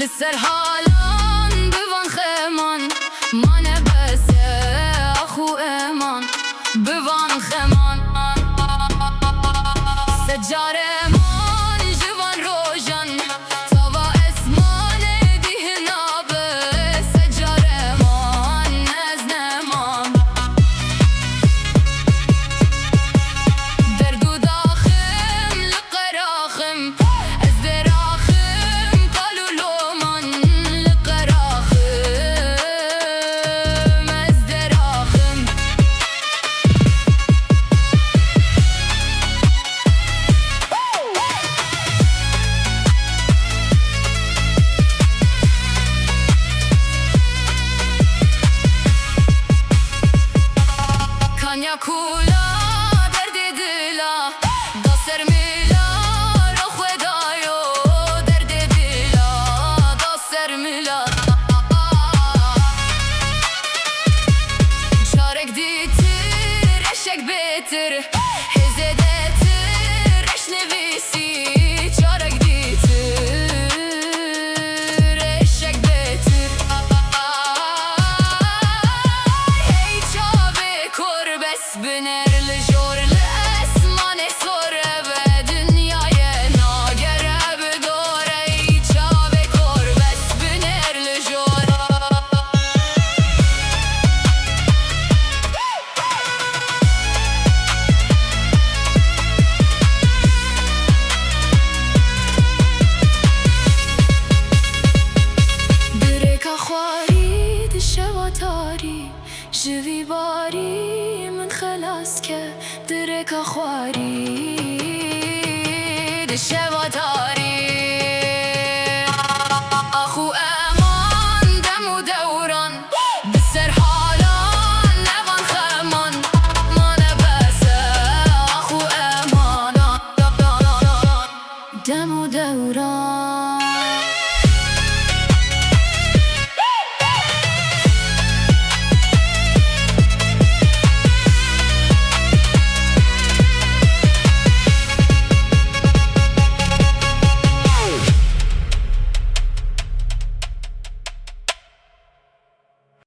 لسر حالان بوان خمان مانه بسه اخو امان بوان خمان سجاره مان جوان روشن توا اسمان دیه نابه سجاره مان از نمان دردو داخم لقراخم از دراخم قالو لومان لقراخم از دراخم Kanya kula derdi dila da sermila ro khwedayo derdi dila da sermila Sharek ditir eşek betir hezedetir eşnevisi Sharek ditir eşek betir Hey çave korbes biner lejor l'esmane sore ve dünyaya nagere bedore Hey çave korbes biner lejor Direka خواری دشواتاری جوی باری من خلاص که درکا خواری دشواتاری